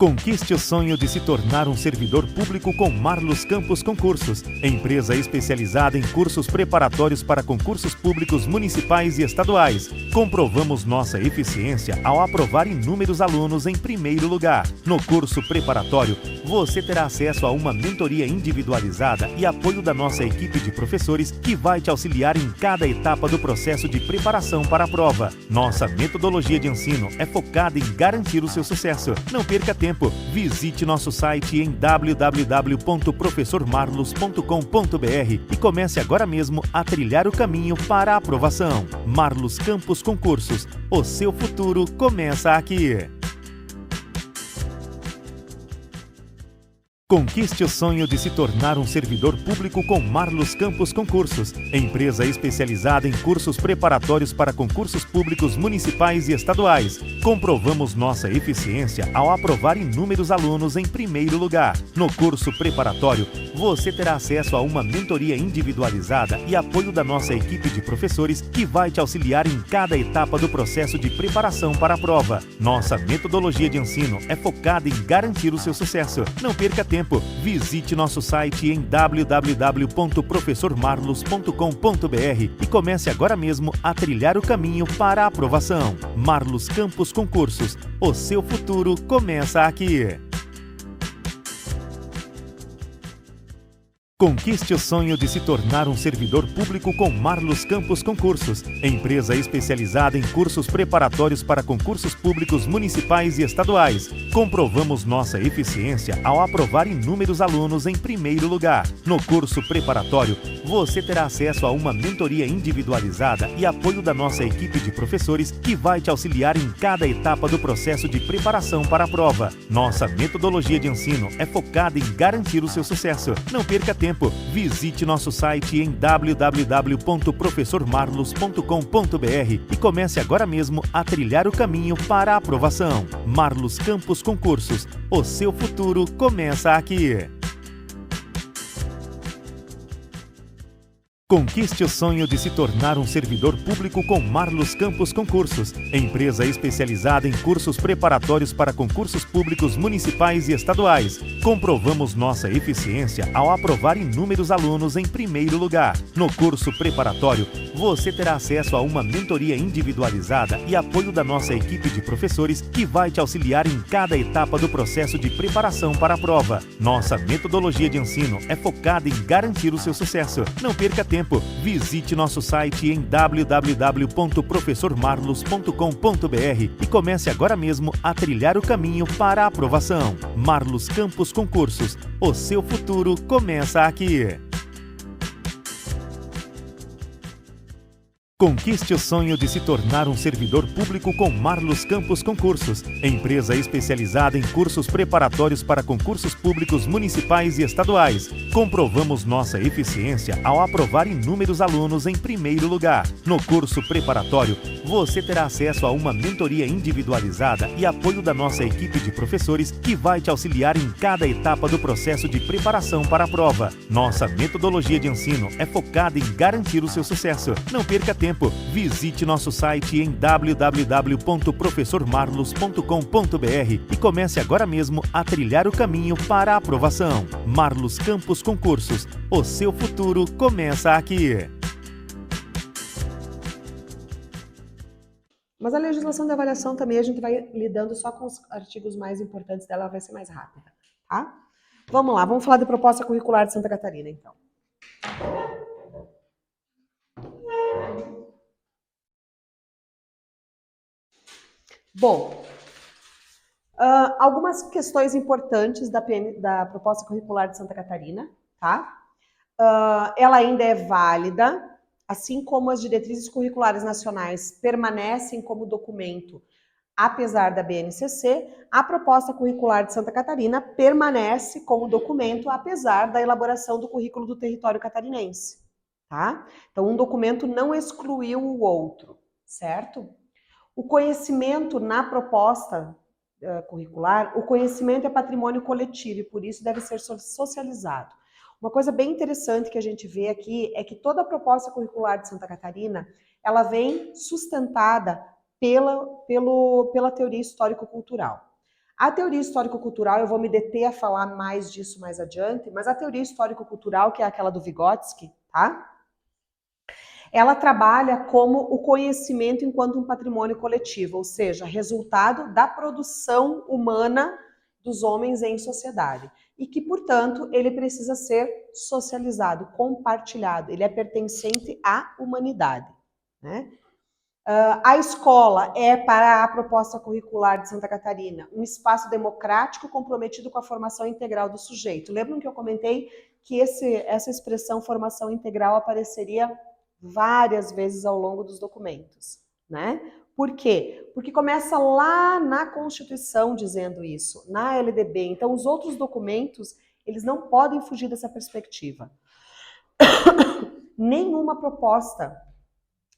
Conquiste o sonho de se tornar um servidor público com Marlos Campos Concursos, empresa especializada em cursos preparatórios para concursos públicos municipais e estaduais. Comprovamos nossa eficiência ao aprovar inúmeros alunos em primeiro lugar. No curso preparatório, você terá acesso a uma mentoria individualizada e apoio da nossa equipe de professores que vai te auxiliar em cada etapa do processo de preparação para a prova. Nossa metodologia de ensino é focada em garantir o seu sucesso. Não perca tempo. Visite nosso site em www.professormarlos.com.br e comece agora mesmo a trilhar o caminho para a aprovação. Marlos Campos Concursos, o seu futuro começa aqui. Conquiste o sonho de se tornar um servidor público com Marlos Campos Concursos, empresa especializada em cursos preparatórios para concursos públicos municipais e estaduais. Comprovamos nossa eficiência ao aprovar inúmeros alunos em primeiro lugar. No curso preparatório, você terá acesso a uma mentoria individualizada e apoio da nossa equipe de professores que vai te auxiliar em cada etapa do processo de preparação para a prova. Nossa metodologia de ensino é focada em garantir o seu sucesso. Não perca tempo. Visite nosso site em www.professormarlos.com.br e comece agora mesmo a trilhar o caminho para a aprovação. Marlos Campos Concursos, o seu futuro começa aqui. Conquiste o sonho de se tornar um servidor público com Marlos Campos Concursos, empresa especializada em cursos preparatórios para concursos públicos municipais e estaduais. Comprovamos nossa eficiência ao aprovar inúmeros alunos em primeiro lugar. No curso preparatório, você terá acesso a uma mentoria individualizada e apoio da nossa equipe de professores que vai te auxiliar em cada etapa do processo de preparação para a prova. Nossa metodologia de ensino é focada em garantir o seu sucesso. Não perca tempo. Visite nosso site em www.professormarlos.com.br e comece agora mesmo a trilhar o caminho para a aprovação. Marlos Campos Concursos, o seu futuro começa aqui. Conquiste o sonho de se tornar um servidor público com Marlos Campos Concursos, empresa especializada em cursos preparatórios para concursos públicos municipais e estaduais. Comprovamos nossa eficiência ao aprovar inúmeros alunos em primeiro lugar. No curso preparatório, você terá acesso a uma mentoria individualizada e apoio da nossa equipe de professores que vai te auxiliar em cada etapa do processo de preparação para a prova. Nossa metodologia de ensino é focada em garantir o seu sucesso. Não perca tempo. Visite nosso site em www.professormarlos.com.br e comece agora mesmo a trilhar o caminho para a aprovação. Marlos Campos Concursos, o seu futuro começa aqui. Conquiste o sonho de se tornar um servidor público com Marlos Campos Concursos, empresa especializada em cursos preparatórios para concursos públicos municipais e estaduais. Comprovamos nossa eficiência ao aprovar inúmeros alunos em primeiro lugar. No curso preparatório, você terá acesso a uma mentoria individualizada e apoio da nossa equipe de professores que vai te auxiliar em cada etapa do processo de preparação para a prova. Nossa metodologia de ensino é focada em garantir o seu sucesso. Não perca tempo. Visite nosso site em www.professormarlos.com.br e comece agora mesmo a trilhar o caminho para a aprovação. Marlos Campos Concursos, o seu futuro começa aqui. Mas a legislação de avaliação também a gente vai lidando só com os artigos mais importantes dela, vai ser mais rápida, tá? Vamos lá, vamos falar de proposta curricular de Santa Catarina, então. Bom, algumas questões importantes da proposta curricular de Santa Catarina, tá? Ela ainda é válida, assim como as diretrizes curriculares nacionais permanecem como documento, apesar da BNCC, a proposta curricular de Santa Catarina permanece como documento, apesar da elaboração do currículo do território catarinense, tá? Então, um documento não excluiu o outro, certo? O conhecimento na proposta curricular, o conhecimento é patrimônio coletivo e por isso deve ser socializado. Uma coisa bem interessante que a gente vê aqui é que toda a proposta curricular de Santa Catarina, ela vem sustentada pela teoria histórico-cultural. A teoria histórico-cultural, eu vou me deter a falar mais disso mais adiante, mas a teoria histórico-cultural, que é aquela do Vygotsky, tá? Ela trabalha como o conhecimento enquanto um patrimônio coletivo, ou seja, resultado da produção humana dos homens em sociedade. E que, portanto, ele precisa ser socializado, compartilhado, ele é pertencente à humanidade, né? A escola é, para a proposta curricular de Santa Catarina, um espaço democrático comprometido com a formação integral do sujeito. Lembram que eu comentei que essa expressão formação integral apareceria várias vezes ao longo dos documentos, né? Por quê? Porque começa lá na Constituição dizendo isso, na LDB. Então, os outros documentos, eles não podem fugir dessa perspectiva. Nenhuma proposta,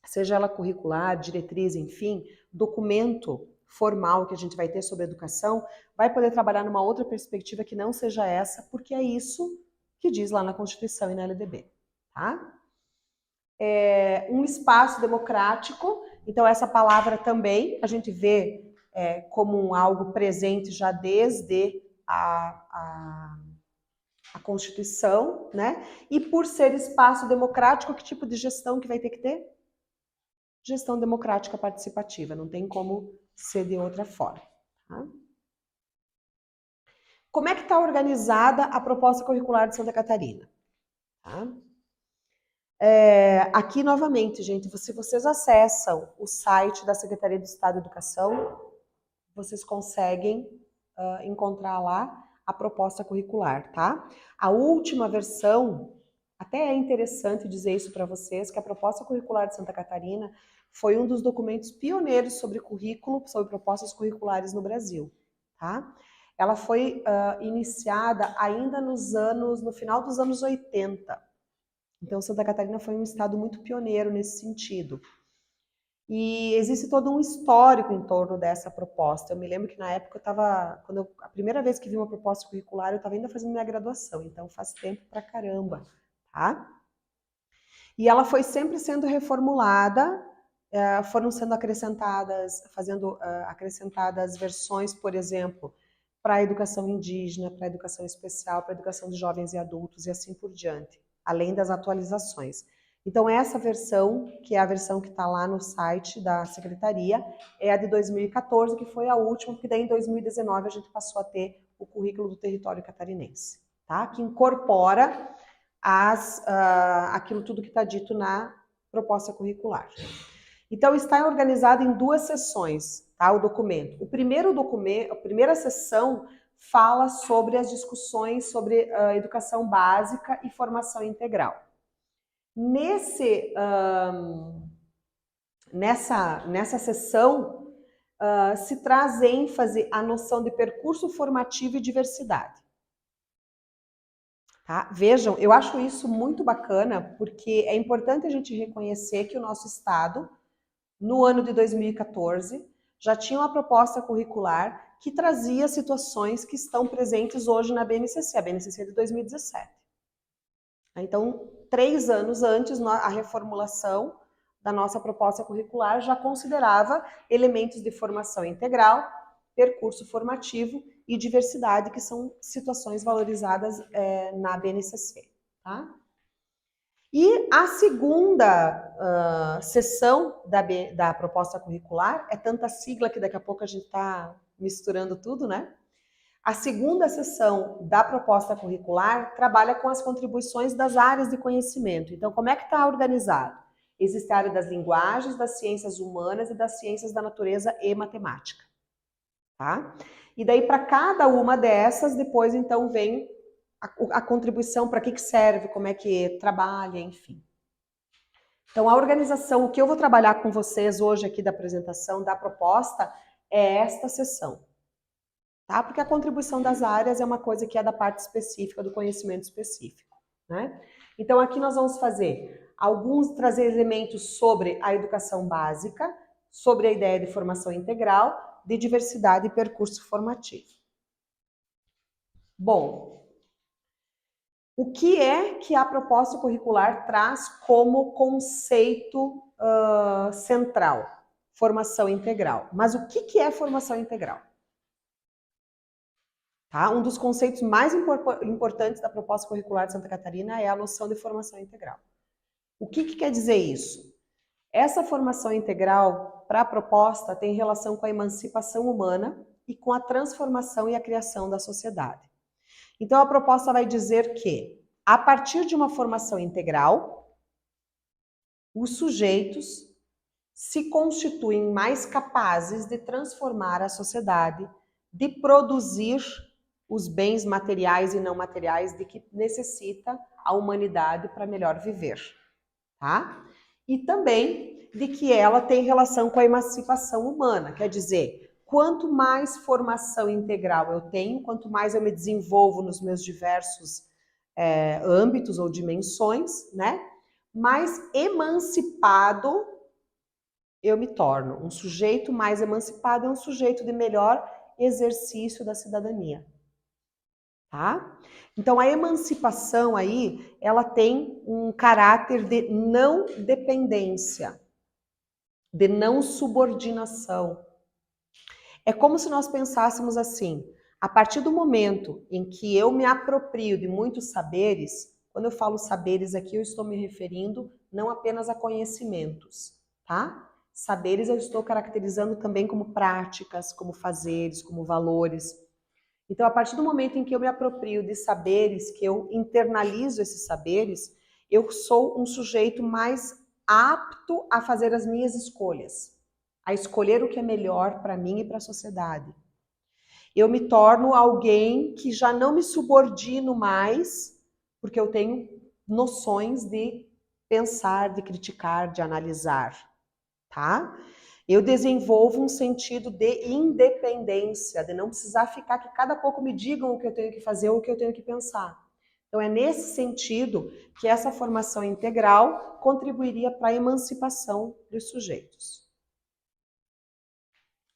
seja ela curricular, diretriz, enfim, documento formal que a gente vai ter sobre educação, vai poder trabalhar numa outra perspectiva que não seja essa, porque é isso que diz lá na Constituição e na LDB, tá? Um espaço democrático, então essa palavra também a gente vê como algo presente já desde a Constituição, né? E por ser espaço democrático, que tipo de gestão que vai ter que ter? Gestão democrática participativa, não tem como ser de outra forma. Tá? Como é que está organizada a proposta curricular de Santa Catarina? Tá? Aqui, novamente, gente, se vocês acessam o site da Secretaria de Estado de Educação, vocês conseguem encontrar lá a proposta curricular, tá? A última versão, até é interessante dizer isso para vocês, que a proposta curricular de Santa Catarina foi um dos documentos pioneiros sobre currículo, sobre propostas curriculares no Brasil, tá? Ela foi iniciada ainda no final dos anos 80. Então, Santa Catarina foi um estado muito pioneiro nesse sentido. E existe todo um histórico em torno dessa proposta. Eu me lembro que na época a primeira vez que vi uma proposta curricular, eu estava ainda fazendo minha graduação, então faz tempo pra caramba, tá? E ela foi sempre sendo reformulada, foram sendo acrescentadas versões, por exemplo, para a educação indígena, para a educação especial, para a educação de jovens e adultos e assim por diante, além das atualizações. Então, essa versão, que é a versão que está lá no site da Secretaria, é a de 2014, que foi a última, porque daí em 2019 a gente passou a ter o currículo do território catarinense, tá? Que incorpora aquilo tudo que está dito na proposta curricular. Então, está organizado em 2 sessões, tá? O documento. A primeira sessão fala sobre as discussões sobre educação básica e formação integral. Nessa sessão, se traz ênfase à noção de percurso formativo e diversidade. Tá? Vejam, eu acho isso muito bacana, porque é importante a gente reconhecer que o nosso estado, no ano de 2014, já tinha uma proposta curricular que trazia situações que estão presentes hoje na BNCC, a BNCC de 2017. Então, 3 anos antes, a reformulação da nossa proposta curricular já considerava elementos de formação integral, percurso formativo e diversidade, que são situações valorizadas na BNCC. Tá? E a segunda sessão da proposta curricular, é tanta sigla que daqui a pouco a gente está misturando tudo, né? A segunda sessão da proposta curricular trabalha com as contribuições das áreas de conhecimento. Então, como é que está organizado? Existe a área das linguagens, das ciências humanas e das ciências da natureza e matemática. Tá? E daí, para cada uma dessas, depois, então, vem a contribuição, para que serve, como é que trabalha, enfim. Então, a organização, o que eu vou trabalhar com vocês hoje aqui da apresentação da proposta é esta sessão. Tá? Porque a contribuição das áreas é uma coisa que é da parte específica, do conhecimento específico. Né? Então, aqui nós vamos trazer elementos sobre a educação básica, sobre a ideia de formação integral, de diversidade e percurso formativo. Bom, o que é que a proposta curricular traz como conceito central? Formação integral. Mas o que é formação integral? Tá? Um dos conceitos mais importantes da proposta curricular de Santa Catarina é a noção de formação integral. O que quer dizer isso? Essa formação integral, para a proposta, tem relação com a emancipação humana e com a transformação e a criação da sociedade. Então, a proposta vai dizer que, a partir de uma formação integral, os sujeitos se constituem mais capazes de transformar a sociedade, de produzir os bens materiais e não materiais de que necessita a humanidade para melhor viver, tá? E também de que ela tem relação com a emancipação humana, quer dizer, quanto mais formação integral eu tenho, quanto mais eu me desenvolvo nos meus diversos âmbitos ou dimensões, né? Mais emancipado eu me torno. Um sujeito mais emancipado é um sujeito de melhor exercício da cidadania. Tá? Então, a emancipação aí, ela tem um caráter de não dependência, de não subordinação. É como se nós pensássemos assim, a partir do momento em que eu me aproprio de muitos saberes, quando eu falo saberes aqui, eu estou me referindo não apenas a conhecimentos, tá? Saberes eu estou caracterizando também como práticas, como fazeres, como valores. Então, a partir do momento em que eu me aproprio de saberes, que eu internalizo esses saberes, eu sou um sujeito mais apto a fazer as minhas escolhas, a escolher o que é melhor para mim e para a sociedade. Eu me torno alguém que já não me subordino mais, porque eu tenho noções de pensar, de criticar, de analisar, tá? Eu desenvolvo um sentido de independência, de não precisar ficar que cada pouco me digam o que eu tenho que fazer ou o que eu tenho que pensar. Então é nesse sentido que essa formação integral contribuiria para a emancipação dos sujeitos.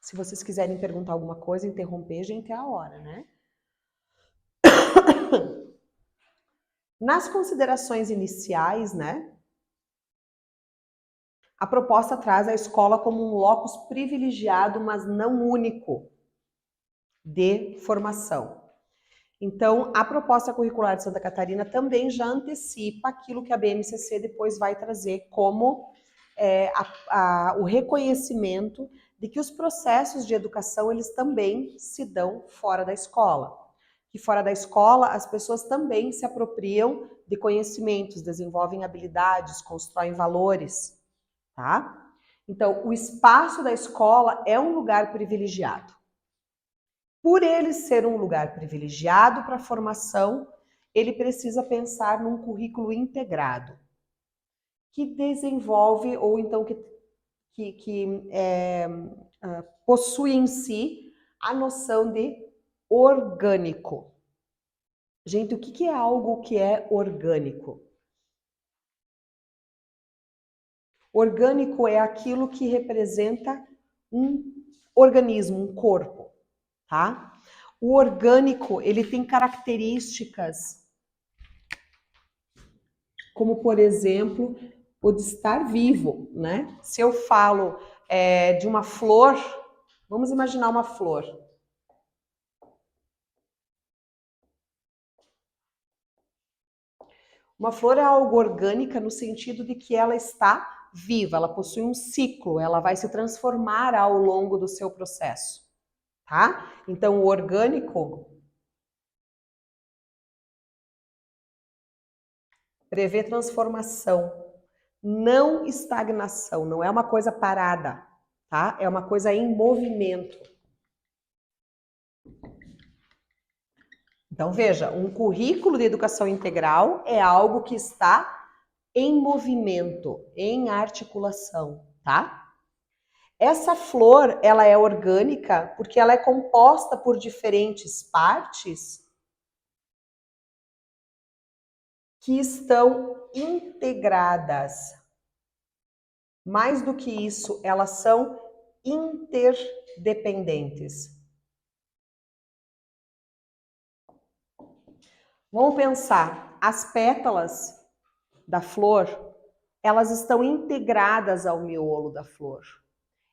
Se vocês quiserem perguntar alguma coisa, interromper, gente, é a hora, né? Nas considerações iniciais, né? A proposta traz a escola como um locus privilegiado, mas não único, de formação. Então, a proposta curricular de Santa Catarina também já antecipa aquilo que a BNCC depois vai trazer como o reconhecimento de que os processos de educação, eles também se dão fora da escola. Que fora da escola, as pessoas também se apropriam de conhecimentos, desenvolvem habilidades, constroem valores. Tá? Então, o espaço da escola é um lugar privilegiado. Por ele ser um lugar privilegiado para a formação, ele precisa pensar num currículo integrado, que desenvolve, ou então que possui em si a noção de orgânico. Gente, o que é algo que é orgânico? Orgânico é aquilo que representa um organismo, um corpo, tá? O orgânico, ele tem características como, por exemplo, o de estar vivo, né? Se eu falo de uma flor, vamos imaginar uma flor. Uma flor é algo orgânica no sentido de que ela está viva, ela possui um ciclo, ela vai se transformar ao longo do seu processo, tá? Então, o orgânico prevê transformação, não estagnação, não é uma coisa parada, tá? É uma coisa em movimento. Então, veja, um currículo de educação integral é algo que está em movimento, em articulação, tá? Essa flor, ela é orgânica porque ela é composta por diferentes partes que estão integradas. Mais do que isso, elas são interdependentes. Vamos pensar, as pétalas da flor, elas estão integradas ao miolo da flor.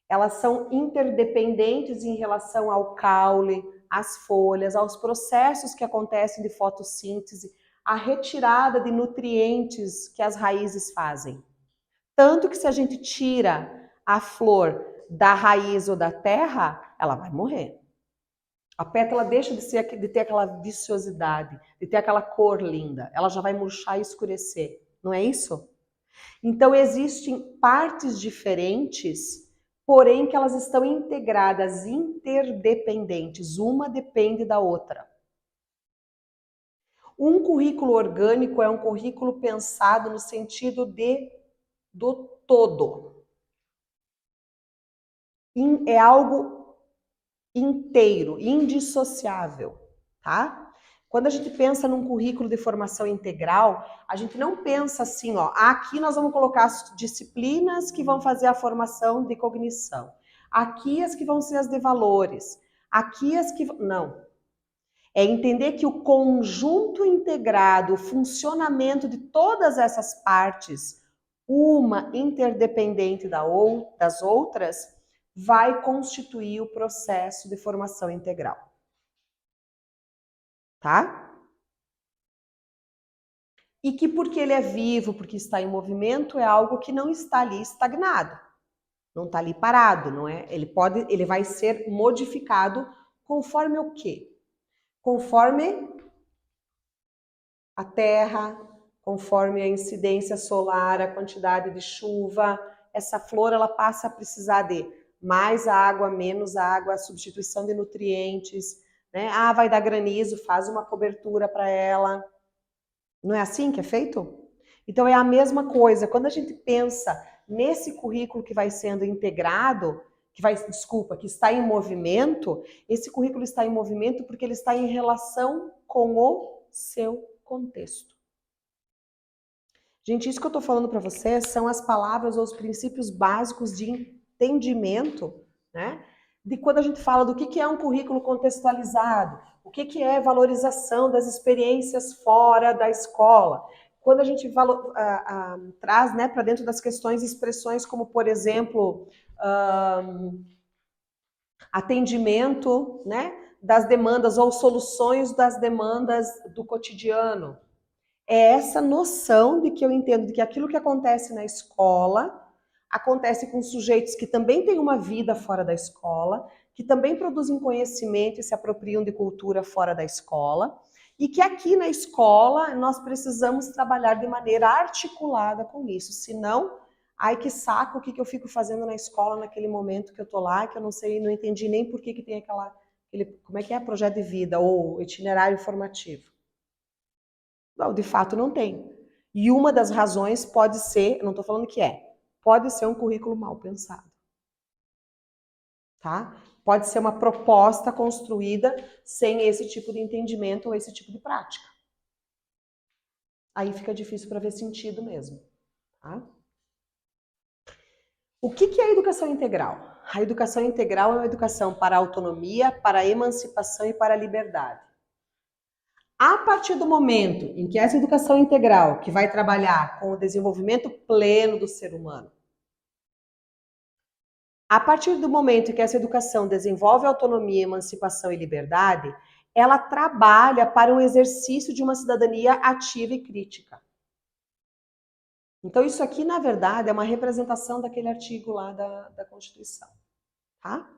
Elas são interdependentes em relação ao caule, às folhas, aos processos que acontecem de fotossíntese, a retirada de nutrientes que as raízes fazem. Tanto que se a gente tira a flor da raiz ou da terra, ela vai morrer. A pétala deixa de ter aquela viçosidade, de ter aquela cor linda. Ela já vai murchar e escurecer. Não é isso? Então, existem partes diferentes, porém que elas estão integradas, interdependentes. Uma depende da outra. Um currículo orgânico é um currículo pensado no sentido do todo. É algo inteiro, indissociável, tá? Quando a gente pensa num currículo de formação integral, a gente não pensa assim, ó, aqui nós vamos colocar as disciplinas que vão fazer a formação de cognição, aqui as que vão ser as de valores, aqui as que... Não. É entender que o conjunto integrado, o funcionamento de todas essas partes, uma interdependente das outras, vai constituir o processo de formação integral. Tá? E que porque ele é vivo, porque está em movimento, é algo que não está ali estagnado. Não está ali parado, não é? Ele vai ser modificado conforme o quê? Conforme a terra, conforme a incidência solar, a quantidade de chuva, essa flor ela passa a precisar de mais água, menos água, substituição de nutrientes, né? Ah, vai dar granizo, faz uma cobertura para ela. Não é assim que é feito? Então é a mesma coisa. Quando a gente pensa nesse currículo que vai sendo integrado, que está em movimento, esse currículo está em movimento porque ele está em relação com o seu contexto. Gente, isso que eu estou falando para vocês são as palavras ou os princípios básicos de entendimento, né? De quando a gente fala do que é um currículo contextualizado, o que é valorização das experiências fora da escola. Quando a gente traz, né, para dentro das questões expressões como, por exemplo, atendimento, né, das demandas ou soluções das demandas do cotidiano. É essa noção de que eu entendo de que aquilo que acontece na escola acontece com sujeitos que também têm uma vida fora da escola, que também produzem conhecimento e se apropriam de cultura fora da escola, e que aqui na escola nós precisamos trabalhar de maneira articulada com isso, senão, ai que saco, o que eu fico fazendo na escola naquele momento que eu tô lá, que eu não sei, não entendi nem por que tem como é que é projeto de vida ou itinerário formativo. Não, de fato não tem. E uma das razões pode ser, não estou falando que pode ser um currículo mal pensado. Tá? Pode ser uma proposta construída sem esse tipo de entendimento ou esse tipo de prática. Aí fica difícil para ver sentido mesmo. Tá? O que é a educação integral? A educação integral é uma educação para a autonomia, para a emancipação e para a liberdade. A partir do momento em que essa educação integral, que vai trabalhar com o desenvolvimento pleno do ser humano, a partir do momento em que essa educação desenvolve autonomia, emancipação e liberdade, ela trabalha para o exercício de uma cidadania ativa e crítica. Então, isso aqui, na verdade, é uma representação daquele artigo lá da Constituição. Tá?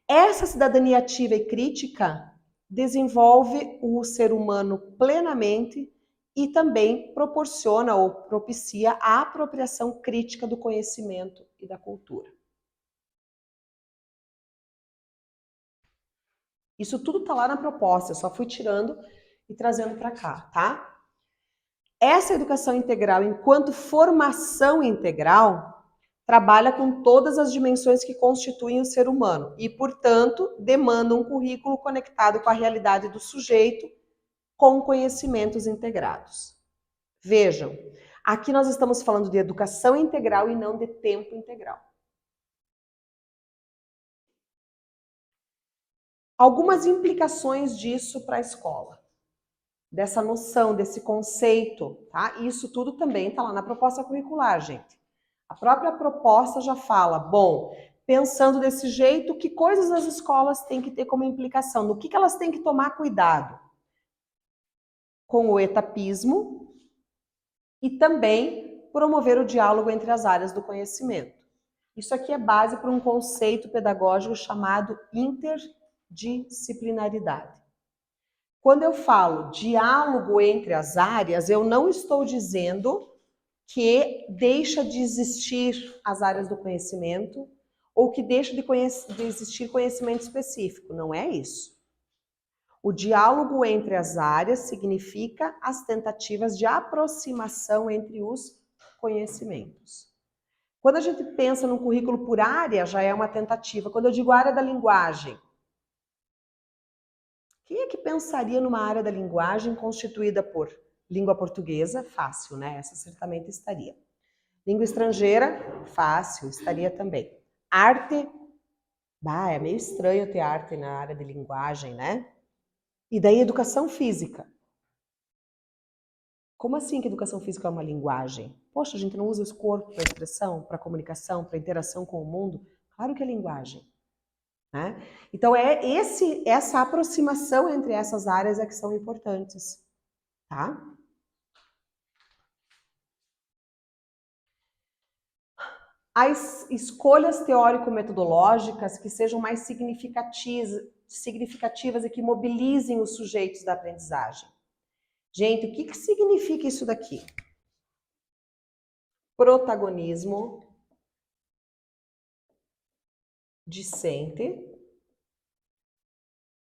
Essa cidadania ativa e crítica desenvolve o ser humano plenamente e também proporciona ou propicia a apropriação crítica do conhecimento e da cultura. Isso tudo está lá na proposta, eu só fui tirando e trazendo para cá, tá? Essa educação integral, enquanto formação integral, trabalha com todas as dimensões que constituem o ser humano e, portanto, demanda um currículo conectado com a realidade do sujeito, com conhecimentos integrados. Vejam, aqui nós estamos falando de educação integral e não de tempo integral. Algumas implicações disso para a escola, dessa noção, desse conceito, tá? Isso tudo também está lá na proposta curricular, gente. A própria proposta já fala, bom, pensando desse jeito, que coisas as escolas têm que ter como implicação, no que elas têm que tomar cuidado com o etapismo e também promover o diálogo entre as áreas do conhecimento. Isso aqui é base para um conceito pedagógico chamado interdisciplinaridade. Quando eu falo diálogo entre as áreas, eu não estou dizendo que deixa de existir as áreas do conhecimento ou que deixa de existir conhecimento específico. Não é isso. O diálogo entre as áreas significa as tentativas de aproximação entre os conhecimentos. Quando a gente pensa num currículo por área, já é uma tentativa. Quando eu digo área da linguagem, quem é que pensaria numa área da linguagem constituída por língua portuguesa? Fácil, né? Essa certamente estaria. Língua estrangeira? Fácil, estaria também. Arte? É meio estranho ter arte na área de linguagem, né? E daí educação física. Como assim que educação física é uma linguagem? Poxa, a gente não usa o corpo para expressão, para comunicação, para interação com o mundo? Claro que é linguagem. Né? Então, essa aproximação entre essas áreas é que são importantes. Tá? As escolhas teórico-metodológicas que sejam mais significativas e que mobilizem os sujeitos da aprendizagem. Gente, o que significa isso daqui? Protagonismo, discente,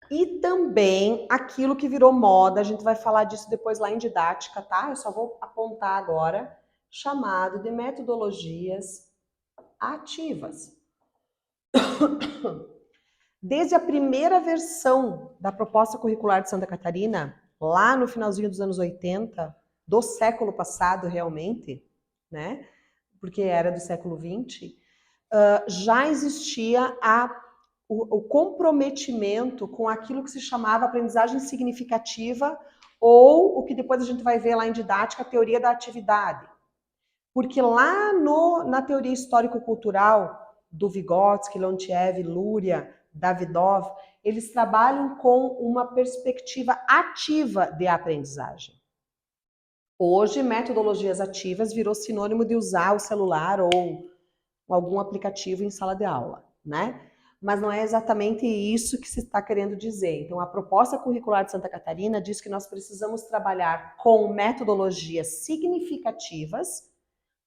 e também aquilo que virou moda, a gente vai falar disso depois lá em didática, tá? Eu só vou apontar agora, chamado de metodologias ativas. Desde a primeira versão da proposta curricular de Santa Catarina, lá no finalzinho dos anos 80, do século passado realmente, né? Porque era do século 20, já existia o comprometimento com aquilo que se chamava aprendizagem significativa, ou o que depois a gente vai ver lá em didática, a teoria da atividade. Porque lá na teoria histórico-cultural do Vygotsky, Leontiev, Luria, Davidov, eles trabalham com uma perspectiva ativa de aprendizagem. Hoje, metodologias ativas virou sinônimo de usar o celular ou algum aplicativo em sala de aula, né? Mas não é exatamente isso que se está querendo dizer. Então, a proposta curricular de Santa Catarina diz que nós precisamos trabalhar com metodologias significativas.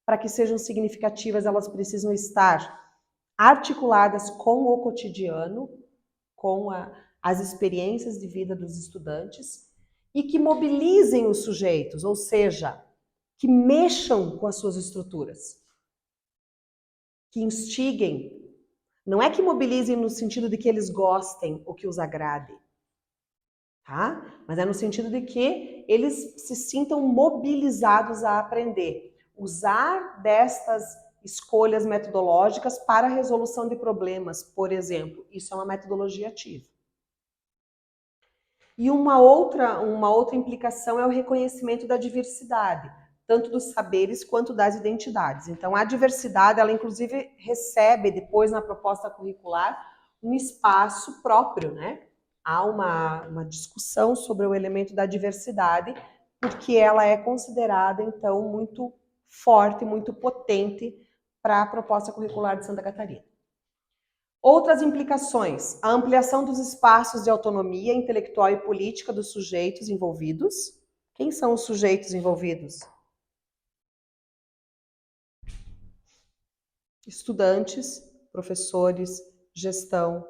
Para que sejam significativas, elas precisam estar articuladas com o cotidiano, com as experiências de vida dos estudantes e que mobilizem os sujeitos, ou seja, que mexam com as suas estruturas, que instiguem. Não é que mobilizem no sentido de que eles gostem ou que os agrade, tá? Mas é no sentido de que eles se sintam mobilizados a aprender. Usar destas escolhas metodológicas para a resolução de problemas, por exemplo. Isso é uma metodologia ativa. E uma outra implicação é o reconhecimento da diversidade, tanto dos saberes quanto das identidades. Então, a diversidade, ela inclusive recebe depois na proposta curricular um espaço próprio, né? Há uma discussão sobre o elemento da diversidade, porque ela é considerada, então, muito forte, muito potente para a proposta curricular de Santa Catarina. Outras implicações: a ampliação dos espaços de autonomia intelectual e política dos sujeitos envolvidos. Quem são os sujeitos envolvidos? Estudantes, professores, gestão,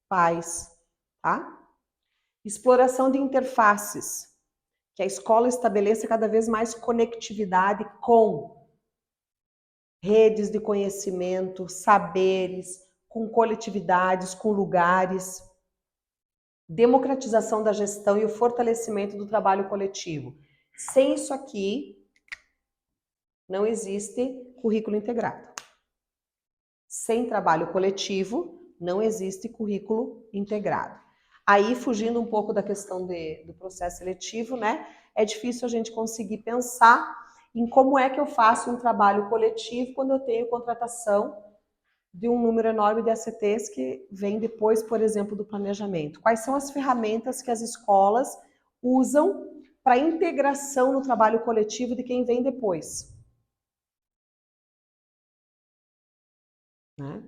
pais, tá? Exploração de interfaces, que a escola estabeleça cada vez mais conectividade com redes de conhecimento, saberes, com coletividades, com lugares. Democratização da gestão e o fortalecimento do trabalho coletivo. Sem isso aqui, não existe currículo integrado. Sem trabalho coletivo, não existe currículo integrado. Aí, fugindo um pouco da questão do processo seletivo, né? É difícil a gente conseguir pensar em como é que eu faço um trabalho coletivo quando eu tenho contratação de um número enorme de ACTs que vem depois, por exemplo, do planejamento. Quais são as ferramentas que as escolas usam para integração no trabalho coletivo de quem vem depois? Né?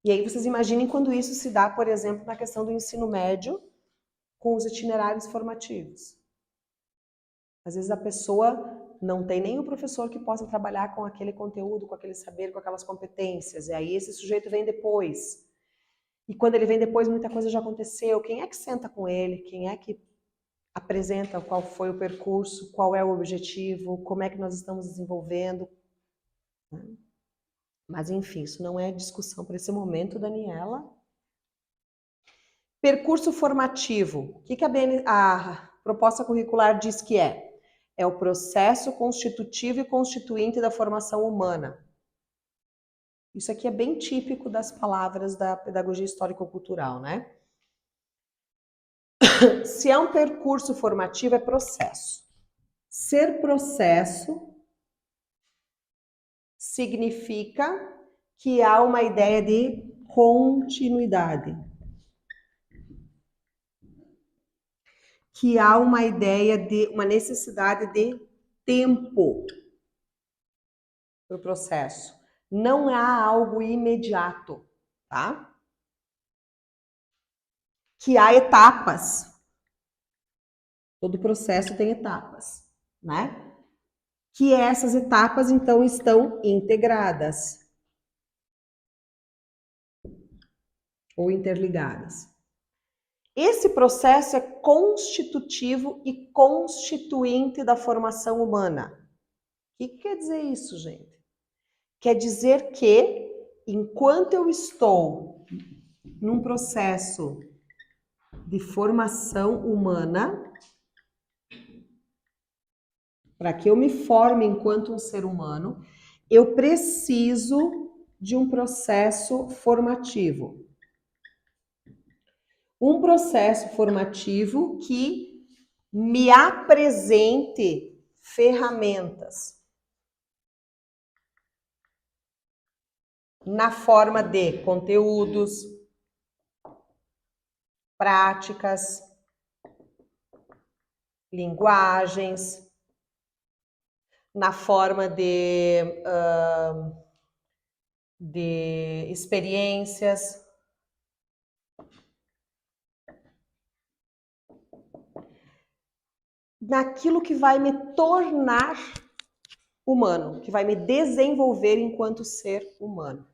E aí vocês imaginem quando isso se dá, por exemplo, na questão do ensino médio com os itinerários formativos. Às vezes a pessoa não tem nem o professor que possa trabalhar com aquele conteúdo, com aquele saber, com aquelas competências. E aí esse sujeito vem depois. E quando ele vem depois, muita coisa já aconteceu. Quem é que senta com ele? Quem é que apresenta qual foi o percurso, qual é o objetivo, como é que nós estamos desenvolvendo? Mas, enfim, isso não é discussão para esse momento, Daniela. Percurso formativo. O que a proposta curricular diz que é? É o processo constitutivo e constituinte da formação humana. Isso aqui é bem típico das palavras da pedagogia histórico-cultural, né? Se é um percurso formativo, é processo. Ser processo significa que há uma ideia de continuidade. Que há uma ideia de uma necessidade de tempo para o processo. Não há algo imediato, tá? Que há etapas. Todo processo tem etapas, né? Que essas etapas, então, estão integradas ou interligadas. Esse processo é constitutivo e constituinte da formação humana. O que quer dizer isso, gente? Quer dizer que, enquanto eu estou num processo de formação humana, para que eu me forme enquanto um ser humano, eu preciso de um processo formativo. Um processo formativo que me apresente ferramentas na forma de conteúdos, práticas, linguagens, na forma de experiências. Naquilo que vai me tornar humano, que vai me desenvolver enquanto ser humano.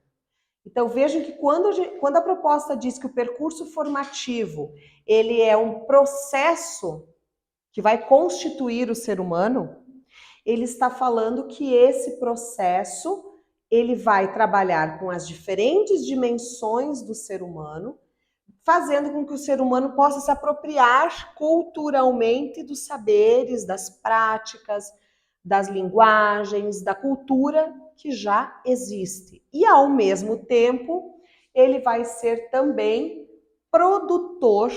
Então vejam que quando a proposta diz que o percurso formativo ele é um processo que vai constituir o ser humano, ele está falando que esse processo ele vai trabalhar com as diferentes dimensões do ser humano, fazendo com que o ser humano possa se apropriar culturalmente dos saberes, das práticas, das linguagens, da cultura que já existe. E, ao mesmo tempo, ele vai ser também produtor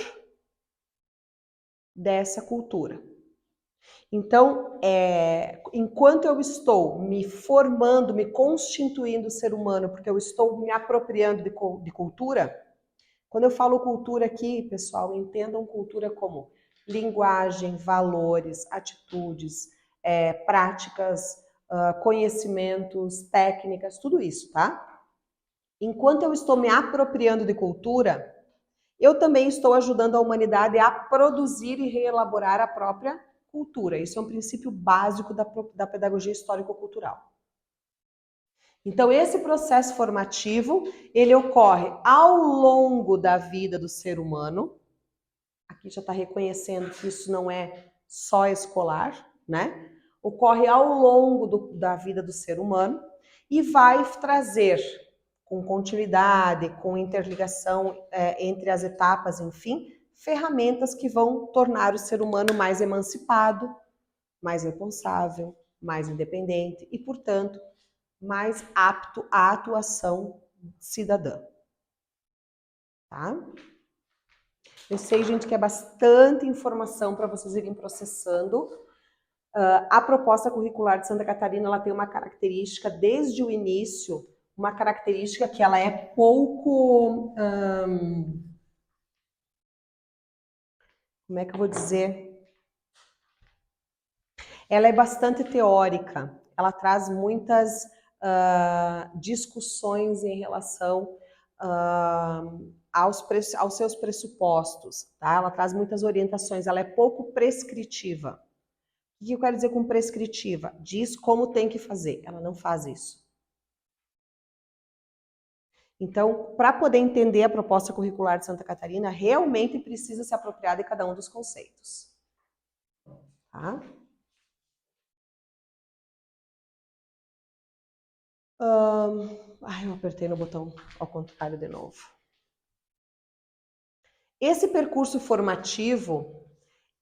dessa cultura. Então, enquanto eu estou me formando, me constituindo ser humano, porque eu estou me apropriando de cultura. Quando eu falo cultura aqui, pessoal, entendam cultura como linguagem, valores, atitudes, práticas, conhecimentos, técnicas, tudo isso, tá? Enquanto eu estou me apropriando de cultura, eu também estou ajudando a humanidade a produzir e reelaborar a própria cultura. Isso é um princípio básico da pedagogia histórico-cultural. Então, esse processo formativo, ele ocorre ao longo da vida do ser humano. Aqui já está reconhecendo que isso não é só escolar, né? Ocorre ao longo da vida do ser humano e vai trazer, com continuidade, com interligação entre as etapas, enfim, ferramentas que vão tornar o ser humano mais emancipado, mais responsável, mais independente e, portanto, mais apto à atuação cidadã. Tá? Eu sei, gente, que é bastante informação para vocês irem processando. A proposta curricular de Santa Catarina ela tem uma característica, desde o início, uma característica que ela é pouco... como é que eu vou dizer? Ela é bastante teórica, ela traz muitas discussões em relação aos seus pressupostos, tá? Ela traz muitas orientações, ela é pouco prescritiva. O que eu quero dizer com prescritiva? Diz como tem que fazer, ela não faz isso. Então, para poder entender a proposta curricular de Santa Catarina, realmente precisa se apropriar de cada um dos conceitos. Tá? Eu apertei no botão ao contrário de novo. Esse percurso formativo,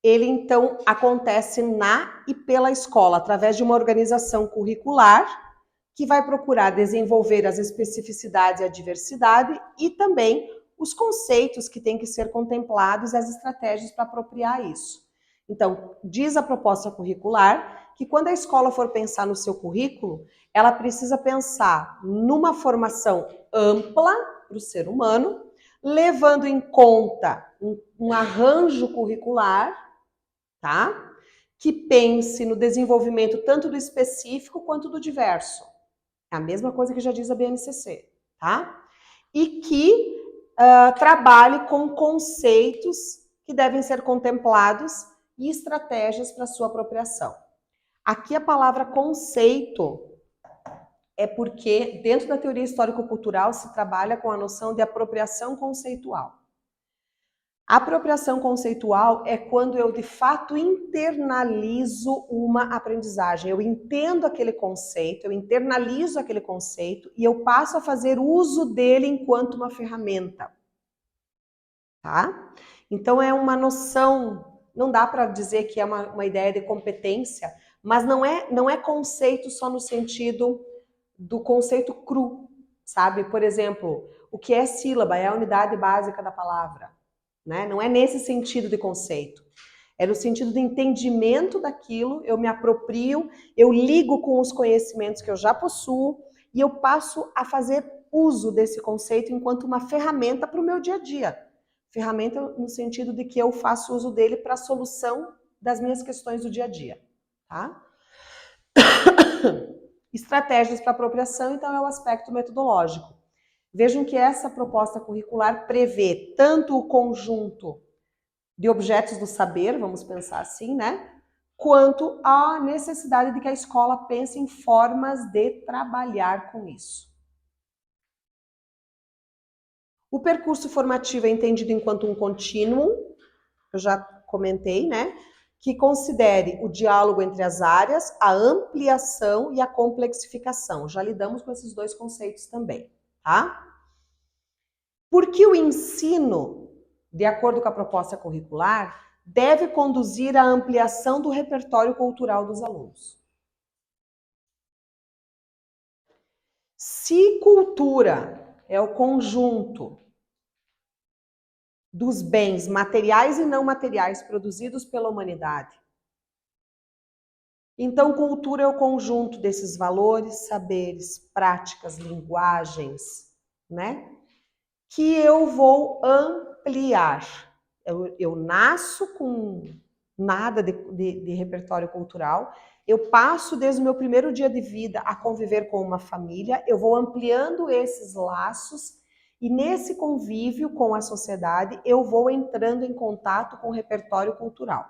ele então acontece na e pela escola, através de uma organização curricular que vai procurar desenvolver as especificidades e a diversidade e também os conceitos que têm que ser contemplados e as estratégias para apropriar isso. Então, diz a proposta curricular que quando a escola for pensar no seu currículo, ela precisa pensar numa formação ampla para o ser humano, levando em conta um arranjo curricular, tá? Que pense no desenvolvimento tanto do específico quanto do diverso. É a mesma coisa que já diz a BNCC, tá? E que trabalhe com conceitos que devem ser contemplados e estratégias para sua apropriação. Aqui a palavra conceito é porque dentro da teoria histórico-cultural se trabalha com a noção de apropriação conceitual. A apropriação conceitual é quando eu, de fato, internalizo uma aprendizagem. Eu entendo aquele conceito, eu internalizo aquele conceito e eu passo a fazer uso dele enquanto uma ferramenta. Tá? Então, é uma noção, não dá para dizer que é uma ideia de competência, mas não é conceito só no sentido do conceito cru, sabe? Por exemplo, o que é sílaba? É a unidade básica da palavra. Né? Não é nesse sentido de conceito. É no sentido de entendimento daquilo, eu me aproprio, eu ligo com os conhecimentos que eu já possuo e eu passo a fazer uso desse conceito enquanto uma ferramenta para o meu dia a dia. Ferramenta no sentido de que eu faço uso dele para a solução das minhas questões do dia a dia. Tá? Estratégias para apropriação, então, é o aspecto metodológico. Vejam que essa proposta curricular prevê tanto o conjunto de objetos do saber, vamos pensar assim, né? Quanto a necessidade de que a escola pense em formas de trabalhar com isso. O percurso formativo é entendido enquanto um contínuo, eu já comentei, né? Que considere o diálogo entre as áreas, a ampliação e a complexificação. Já lidamos com esses dois conceitos também, tá? Porque o ensino, de acordo com a proposta curricular, deve conduzir à ampliação do repertório cultural dos alunos. Se cultura é o conjunto dos bens materiais e não materiais produzidos pela humanidade, então cultura é o conjunto desses valores, saberes, práticas, linguagens, né? Que eu vou ampliar. Eu nasço com nada de repertório cultural, eu passo desde o meu primeiro dia de vida a conviver com uma família, eu vou ampliando esses laços e nesse convívio com a sociedade eu vou entrando em contato com o repertório cultural.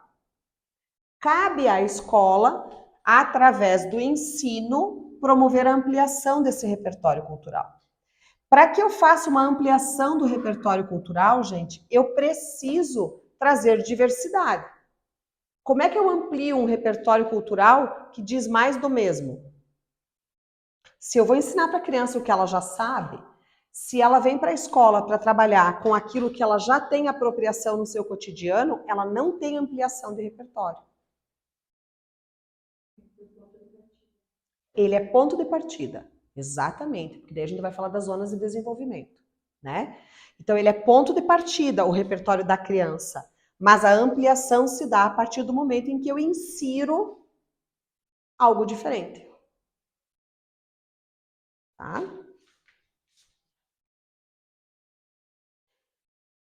Cabe à escola, através do ensino, promover a ampliação desse repertório cultural. Para que eu faça uma ampliação do repertório cultural, gente, eu preciso trazer diversidade. Como é que eu amplio um repertório cultural que diz mais do mesmo? Se eu vou ensinar para a criança o que ela já sabe, se ela vem para a escola para trabalhar com aquilo que ela já tem apropriação no seu cotidiano, ela não tem ampliação de repertório. Ele é ponto de partida. Exatamente, porque daí a gente vai falar das zonas de desenvolvimento, né? Então, ele é ponto de partida, o repertório da criança, mas a ampliação se dá a partir do momento em que eu insiro algo diferente. Tá?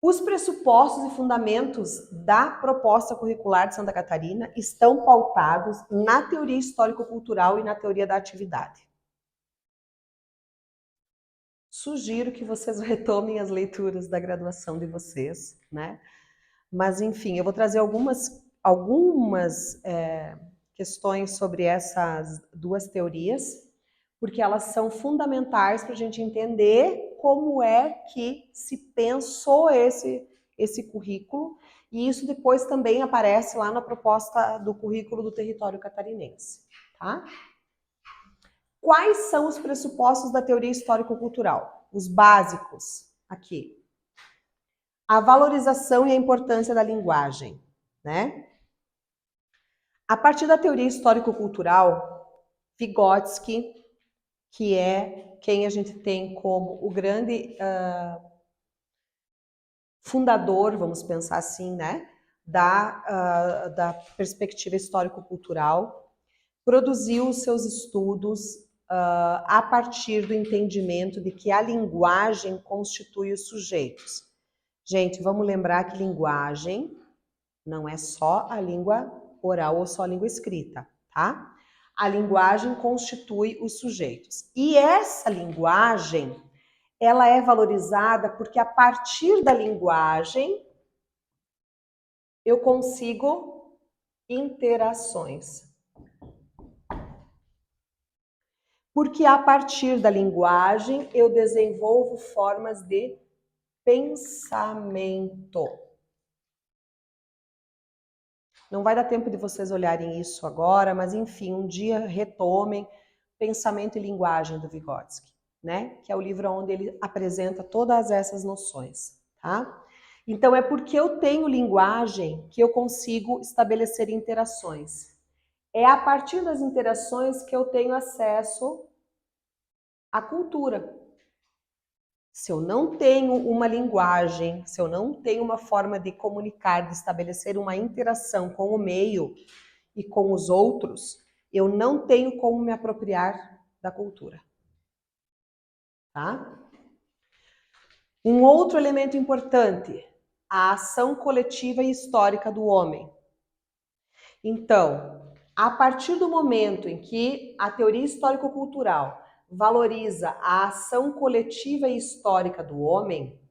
Os pressupostos e fundamentos da proposta curricular de Santa Catarina estão pautados na teoria histórico-cultural e na teoria da atividade. Sugiro que vocês retomem as leituras da graduação de vocês, né? Mas, enfim, eu vou trazer algumas questões sobre essas duas teorias, porque elas são fundamentais para a gente entender como é que se pensou esse currículo, e isso depois também aparece lá na proposta do currículo do território catarinense, tá? Quais são os pressupostos da teoria histórico-cultural? Os básicos aqui. A valorização e a importância da linguagem, né? A partir da teoria histórico-cultural, Vygotsky, que é quem a gente tem como o grande fundador, vamos pensar assim, né, da perspectiva histórico-cultural, produziu os seus estudos a partir do entendimento de que a linguagem constitui os sujeitos. Gente, vamos lembrar que linguagem não é só a língua oral ou só a língua escrita, tá? A linguagem constitui os sujeitos. E essa linguagem, ela é valorizada porque a partir da linguagem eu consigo interações. Porque a partir da linguagem eu desenvolvo formas de pensamento. Não vai dar tempo de vocês olharem isso agora, mas enfim, um dia retomem Pensamento e Linguagem do Vygotsky, né? Que é o livro onde ele apresenta todas essas noções, tá? Então é porque eu tenho linguagem que eu consigo estabelecer interações. É a partir das interações que eu tenho acesso à cultura. Se eu não tenho uma linguagem, se eu não tenho uma forma de comunicar, de estabelecer uma interação com o meio e com os outros, eu não tenho como me apropriar da cultura. Tá? Um outro elemento importante, a ação coletiva e histórica do homem. Então, a partir do momento em que a teoria histórico-cultural valoriza a ação coletiva e histórica do homem,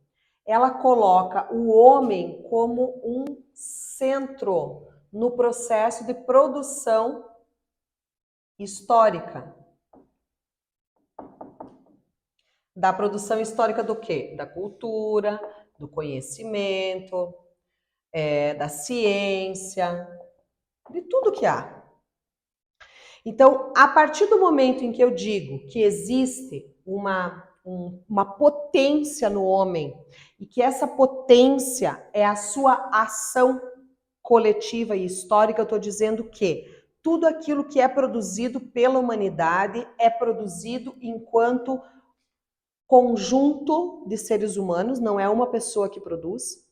ela coloca o homem como um centro no processo de produção histórica. Da produção histórica do quê? Da cultura, do conhecimento, da ciência, de tudo que há. Então, a partir do momento em que eu digo que existe uma potência no homem e que essa potência é a sua ação coletiva e histórica, eu estou dizendo que tudo aquilo que é produzido pela humanidade é produzido enquanto conjunto de seres humanos, não é uma pessoa que produz.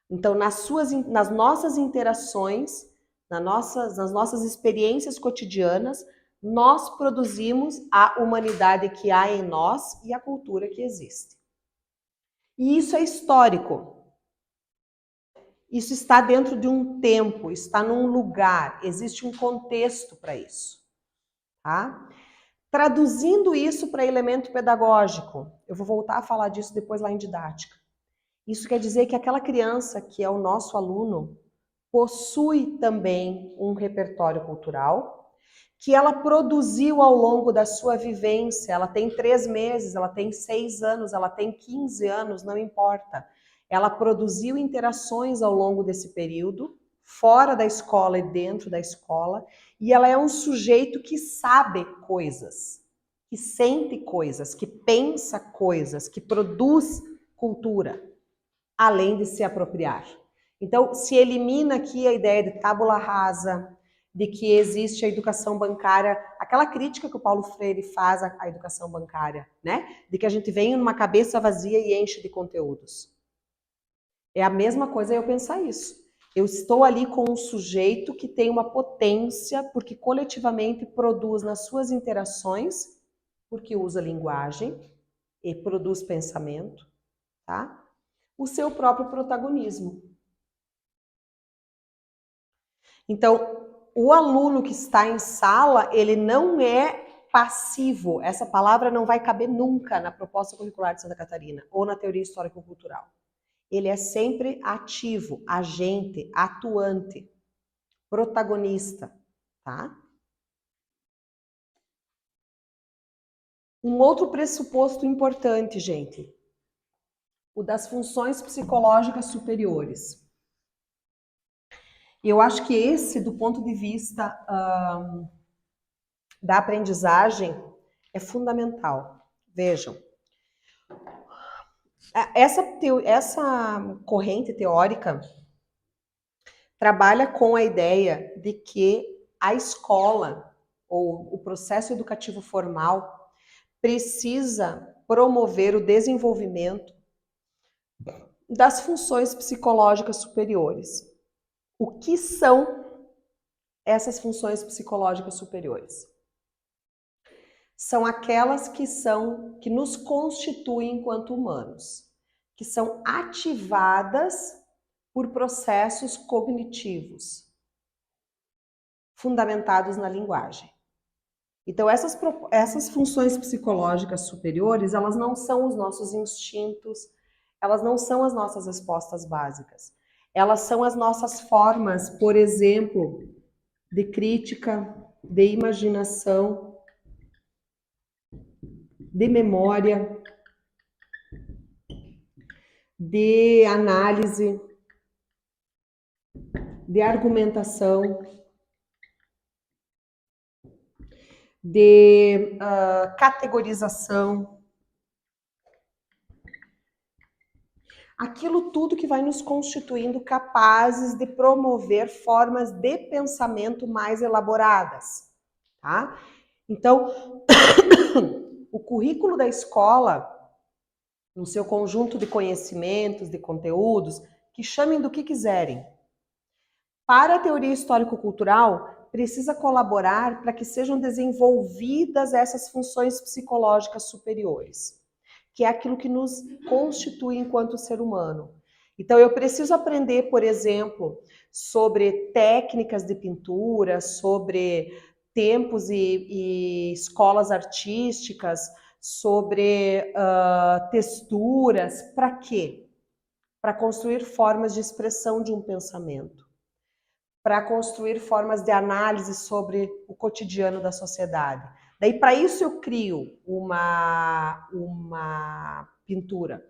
Então, nas nossas interações, nas nossas experiências cotidianas, nós produzimos a humanidade que há em nós e a cultura que existe. E isso é histórico. Isso está dentro de um tempo, está num lugar, existe um contexto para isso. Tá? Traduzindo isso para elemento pedagógico, eu vou voltar a falar disso depois lá em didática. Isso quer dizer que aquela criança que é o nosso aluno possui também um repertório cultural que ela produziu ao longo da sua vivência. Ela tem 3 meses, ela tem 6 anos, ela tem 15 anos, não importa. Ela produziu interações ao longo desse período, fora da escola e dentro da escola, e ela é um sujeito que sabe coisas, que sente coisas, que pensa coisas, que produz cultura, além de se apropriar. Então, se elimina aqui a ideia de tábula rasa, de que existe a educação bancária, aquela crítica que o Paulo Freire faz à educação bancária, né? De que a gente vem numa cabeça vazia e enche de conteúdos. É a mesma coisa eu pensar isso. Eu estou ali com um sujeito que tem uma potência, porque coletivamente produz nas suas interações, porque usa linguagem e produz pensamento, tá? o seu próprio protagonismo. Então, o aluno que está em sala, ele não é passivo. Essa palavra não vai caber nunca na proposta curricular de Santa Catarina ou na teoria histórico-cultural. Ele é sempre ativo, agente, atuante, protagonista, tá? Um outro pressuposto importante, gente, o das funções psicológicas superiores. E eu acho que esse, do ponto de vista da aprendizagem, é fundamental. Vejam, essa corrente teórica trabalha com a ideia de que a escola, ou o processo educativo formal, precisa promover o desenvolvimento das funções psicológicas superiores. O que são essas funções psicológicas superiores? São aquelas que nos constituem enquanto humanos, que são ativadas por processos cognitivos fundamentados na linguagem. Então, essas funções psicológicas superiores, elas não são os nossos instintos, elas não são as nossas respostas básicas. Elas são as nossas formas, por exemplo, de crítica, de imaginação, de memória, de análise, de argumentação, de categorização. Aquilo tudo que vai nos constituindo capazes de promover formas de pensamento mais elaboradas, tá? Então, o currículo da escola, no seu conjunto de conhecimentos, de conteúdos, que chamem do que quiserem, para a teoria histórico-cultural, precisa colaborar para que sejam desenvolvidas essas funções psicológicas superiores, que é aquilo que nos constitui enquanto ser humano. Então, eu preciso aprender, por exemplo, sobre técnicas de pintura, sobre tempos e escolas artísticas, sobre texturas. Para quê? Para construir formas de expressão de um pensamento, para construir formas de análise sobre o cotidiano da sociedade. Daí, para isso, eu crio uma pintura.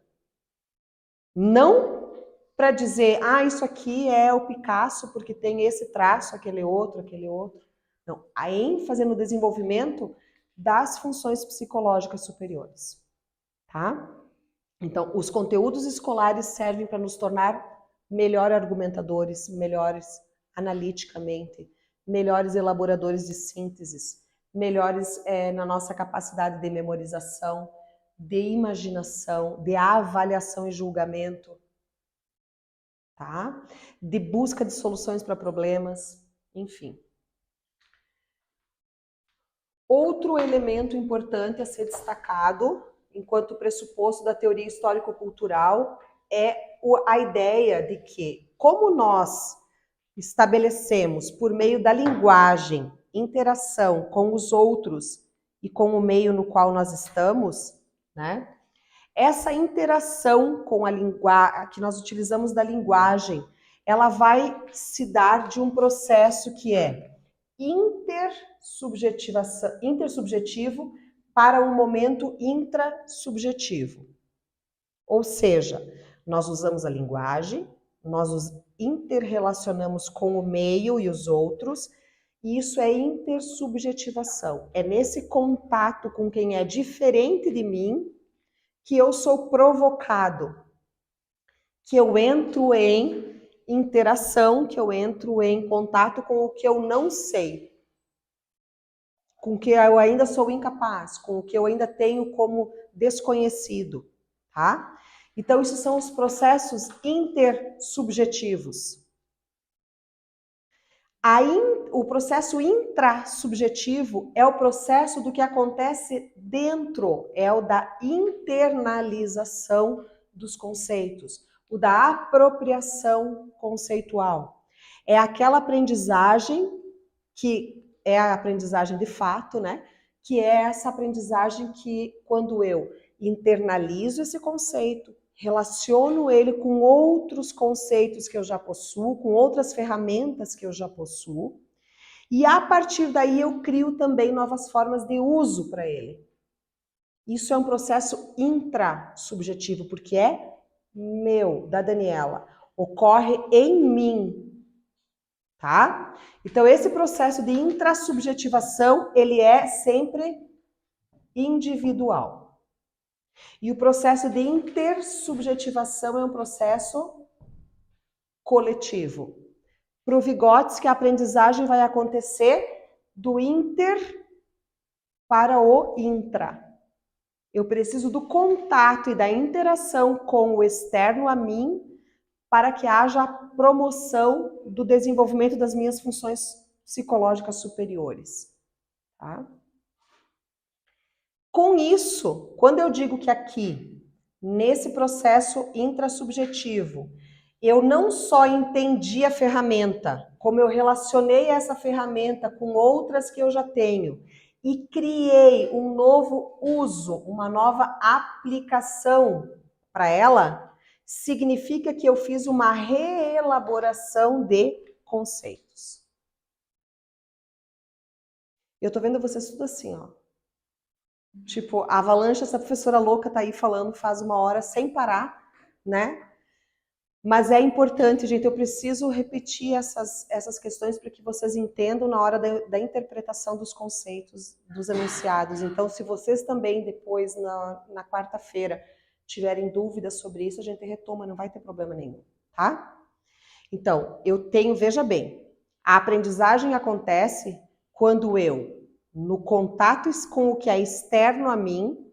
Não para dizer, isso aqui é o Picasso porque tem esse traço, aquele outro. Não, a ênfase no desenvolvimento das funções psicológicas superiores, tá? Então, os conteúdos escolares servem para nos tornar melhores argumentadores, melhores analiticamente, melhores elaboradores de sínteses, melhores na nossa capacidade de memorização, de imaginação, de avaliação e julgamento, tá? De busca de soluções para problemas, enfim. Outro elemento importante a ser destacado, enquanto pressuposto da teoria histórico-cultural, é a ideia de que, como nós estabelecemos, por meio da linguagem, interação com os outros e com o meio no qual nós estamos, né? Essa interação com a linguagem, que nós utilizamos da linguagem, ela vai se dar de um processo que é intersubjetivo para um momento intrasubjetivo. Ou seja, nós usamos a linguagem, nós nos interrelacionamos com o meio e os outros, e isso é intersubjetivação. É nesse contato com quem é diferente de mim que eu sou provocado, que eu entro em interação, que eu entro em contato com o que eu não sei, com o que eu ainda sou incapaz, com o que eu ainda tenho como desconhecido, tá? Então, isso são os processos intersubjetivos. O processo intrasubjetivo é o processo do que acontece dentro, é o da internalização dos conceitos. o da apropriação conceitual. É aquela aprendizagem que é a aprendizagem de fato, né? Que é essa aprendizagem que, quando eu internalizo esse conceito, relaciono ele com outros conceitos que eu já possuo, com outras ferramentas que eu já possuo, e a partir daí eu crio também novas formas de uso para ele. Isso é um processo intrasubjetivo, porque é meu, da Daniela, ocorre em mim, tá? Então esse processo de intrasubjetivação, ele é sempre individual. E o processo de intersubjetivação é um processo coletivo. Para o Vygotsky, a aprendizagem vai acontecer do inter para o intra. Eu preciso do contato e da interação com o externo a mim para que haja a promoção do desenvolvimento das minhas funções psicológicas superiores. Tá? Com isso, quando eu digo que aqui, nesse processo intrasubjetivo, eu não só entendi a ferramenta, como eu relacionei essa ferramenta com outras que eu já tenho e criei um novo uso, uma nova aplicação para ela, significa que eu fiz uma reelaboração de conceitos. Eu tô vendo vocês tudo assim, ó. Tipo, a Avalanche, essa professora louca tá aí falando faz 1 hora sem parar, né? Mas é importante, gente, eu preciso repetir essas questões para que vocês entendam na hora da interpretação dos conceitos, dos enunciados. Então, se vocês também depois, na quarta-feira, tiverem dúvidas sobre isso, a gente retoma, não vai ter problema nenhum, tá? Então, veja bem, a aprendizagem acontece quando eu, no contato com o que é externo a mim,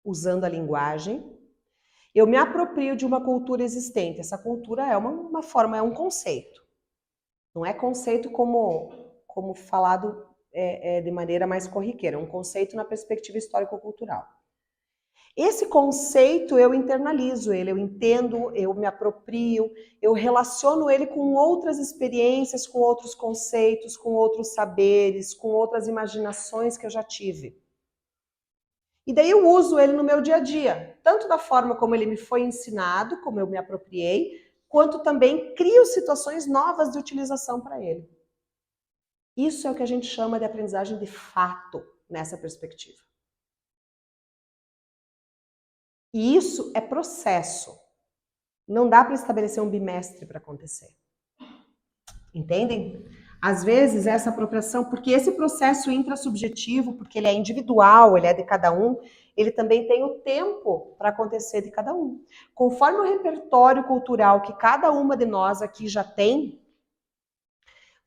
usando a linguagem, eu me aproprio de uma cultura existente. Essa cultura é uma forma, é um conceito. Não é conceito como falado de maneira mais corriqueira, é um conceito na perspectiva histórico-cultural. Esse conceito eu internalizo ele, eu entendo, eu me aproprio, eu relaciono ele com outras experiências, com outros conceitos, com outros saberes, com outras imaginações que eu já tive. E daí eu uso ele no meu dia a dia, tanto da forma como ele me foi ensinado, como eu me apropriei, quanto também crio situações novas de utilização para ele. Isso é o que a gente chama de aprendizagem de fato nessa perspectiva. E isso é processo. Não dá para estabelecer um bimestre para acontecer. Entendem? Às vezes essa apropriação, porque esse processo intrasubjetivo, porque ele é individual, ele é de cada um, ele também tem o tempo para acontecer de cada um. Conforme o repertório cultural que cada uma de nós aqui já tem,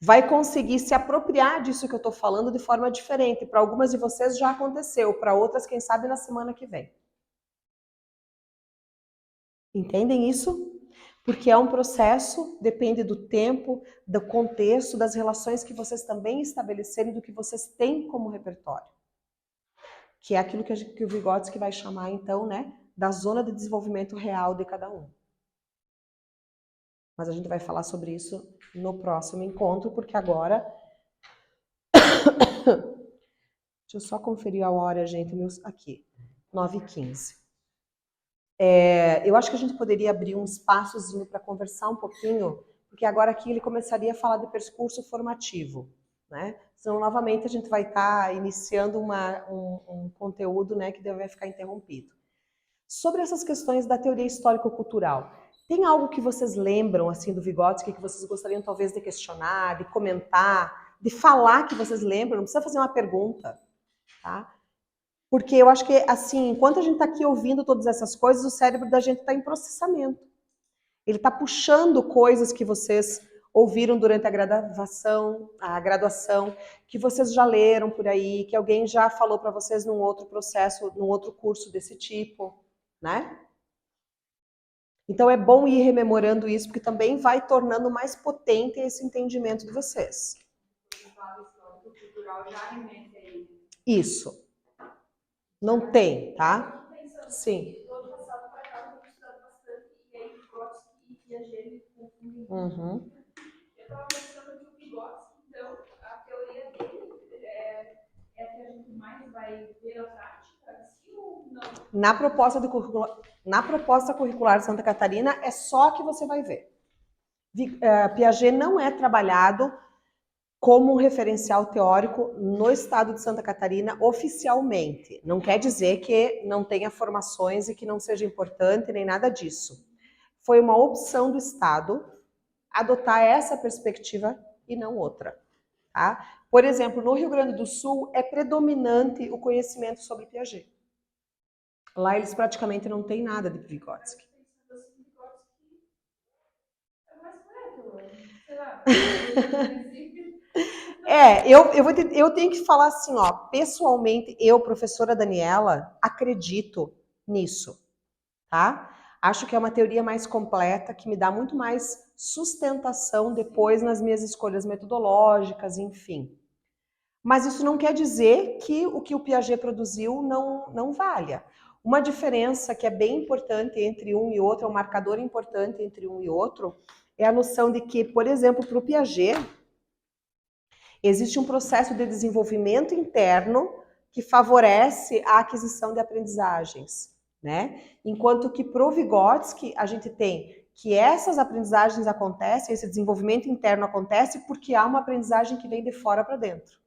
vai conseguir se apropriar disso que eu estou falando de forma diferente. Para algumas de vocês já aconteceu, para outras, quem sabe, na semana que vem. Entendem isso? Porque é um processo, depende do tempo, do contexto, das relações que vocês também estabelecerem, do que vocês têm como repertório. Que é aquilo que o Vygotsky vai chamar, então, né, da zona de desenvolvimento real de cada um. Mas a gente vai falar sobre isso no próximo encontro, porque agora... Deixa eu só conferir a hora, gente, aqui, 9h15. Eu acho que a gente poderia abrir um espaçozinho para conversar um pouquinho, porque agora aqui ele começaria a falar de percurso formativo, né? Senão, novamente, a gente vai estar iniciando um conteúdo, né, que vai ficar interrompido. Sobre essas questões da teoria histórico-cultural, tem algo que vocês lembram, assim, do Vygotsky, que vocês gostariam, talvez, de questionar, de comentar, de falar que vocês lembram? Não precisa fazer uma pergunta, tá? Porque eu acho que, assim, enquanto a gente está aqui ouvindo todas essas coisas, o cérebro da gente está em processamento. Ele está puxando coisas que vocês ouviram durante a graduação, que vocês já leram por aí, que alguém já falou para vocês num outro processo, num outro curso desse tipo, né? Então é bom ir rememorando isso, porque também vai tornando mais potente esse entendimento de vocês. Isso. Não tem, tá? Sim. Piaget ele confunde muito. Uhum. Eu estava pensando que o Vygotsky, então, a teoria dele é que a gente mais vai ver a prática, assim, ou não? Na proposta curricular de Santa Catarina, é só que você vai ver. Piaget não é trabalhado como um referencial teórico no estado de Santa Catarina oficialmente. Não quer dizer que não tenha formações e que não seja importante, nem nada disso. Foi uma opção do Estado adotar essa perspectiva e não outra. Tá? Por exemplo, no Rio Grande do Sul é predominante o conhecimento sobre Piaget. Lá eles praticamente não têm nada de Vygotsky. Eu tenho que falar assim, ó, pessoalmente, eu, professora Daniela, acredito nisso, tá? Acho que é uma teoria mais completa, que me dá muito mais sustentação depois nas minhas escolhas metodológicas, enfim. Mas isso não quer dizer que o Piaget produziu não valha. Uma diferença que é bem importante entre um e outro, é um marcador importante entre um e outro, é a noção de que, por exemplo, para o Piaget, existe um processo de desenvolvimento interno que favorece a aquisição de aprendizagens, né? Enquanto que para o Vygotsky, a gente tem que essas aprendizagens acontecem, esse desenvolvimento interno acontece porque há uma aprendizagem que vem de fora para dentro.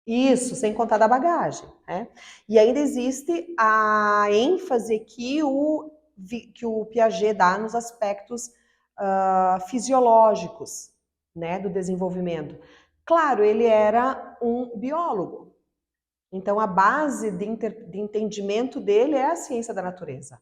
Isso, sem contar da bagagem, né? E ainda existe a ênfase que o Piaget dá nos aspectos fisiológicos, né, do desenvolvimento. Claro, ele era um biólogo, então a base de entendimento dele é a ciência da natureza.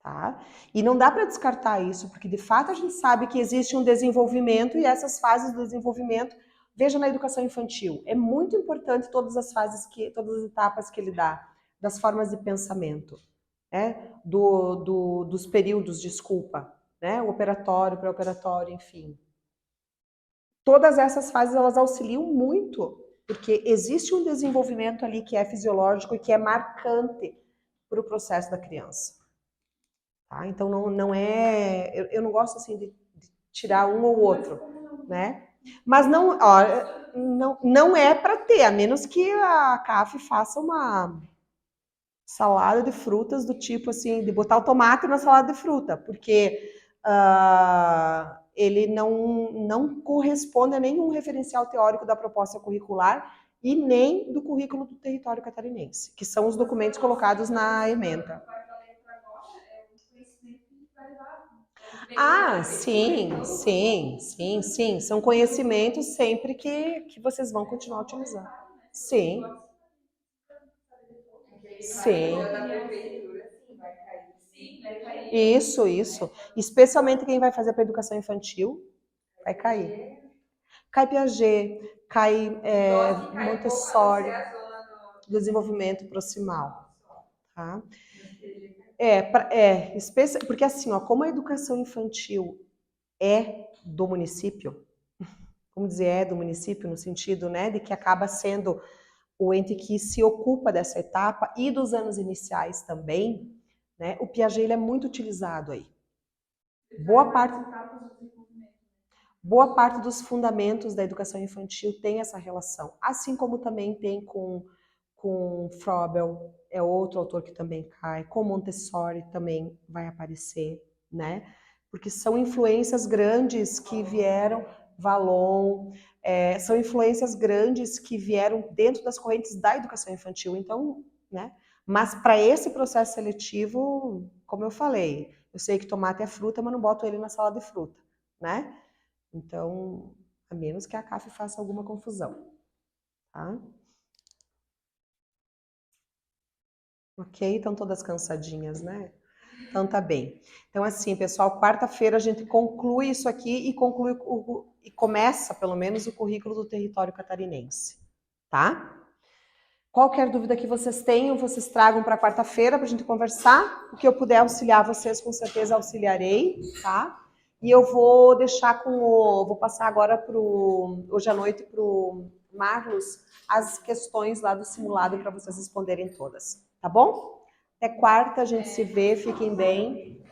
Tá? E não dá para descartar isso, porque de fato a gente sabe que existe um desenvolvimento e essas fases do desenvolvimento, veja na educação infantil, é muito importante todas as fases, todas as etapas que ele dá, das formas de pensamento, né? Dos períodos, desculpa, né? O operatório, pré-operatório, enfim. Todas essas fases, elas auxiliam muito, porque existe um desenvolvimento ali que é fisiológico e que é marcante para o processo da criança. Tá? Então, não é... Eu não gosto, assim, de tirar um ou outro, né? Mas não é para ter, a menos que a CAF faça uma salada de frutas do tipo, assim, de botar o tomate na salada de fruta, porque ele não corresponde a nenhum referencial teórico da proposta curricular e nem do currículo do território catarinense, que são os documentos colocados na ementa. Sim. São conhecimentos sempre que vocês vão continuar utilizando. Sim. Sim. Isso. Especialmente quem vai fazer para educação infantil, vai cair. Cai Piaget, cai Montessori, desenvolvimento proximal. Tá? Porque assim, ó, como a educação infantil é do município, vamos dizer, é do município no sentido, né, de que acaba sendo o ente que se ocupa dessa etapa e dos anos iniciais também, né, o Piaget ele é muito utilizado aí. Boa parte dos fundamentos da educação infantil tem essa relação, assim como também tem com Froebel, é outro autor que também cai, com Montessori também vai aparecer, né? Porque são influências grandes que vieram, Vallon, são influências grandes que vieram dentro das correntes da educação infantil, então, né? Mas para esse processo seletivo, como eu falei, eu sei que tomate é fruta, mas não boto ele na salada de fruta, né? Então, a menos que a CAF faça alguma confusão, tá? Ok? Estão todas cansadinhas, né? Então tá bem. Então assim, pessoal, quarta-feira a gente conclui isso aqui e começa, pelo menos, o currículo do território catarinense, tá? Qualquer dúvida que vocês tenham, vocês tragam para quarta-feira para a gente conversar. O que eu puder auxiliar vocês, com certeza auxiliarei, tá? E eu vou deixar vou passar agora hoje à noite pro Marlos as questões lá do simulado para vocês responderem todas, tá bom? Até quarta, a gente se vê, fiquem bem.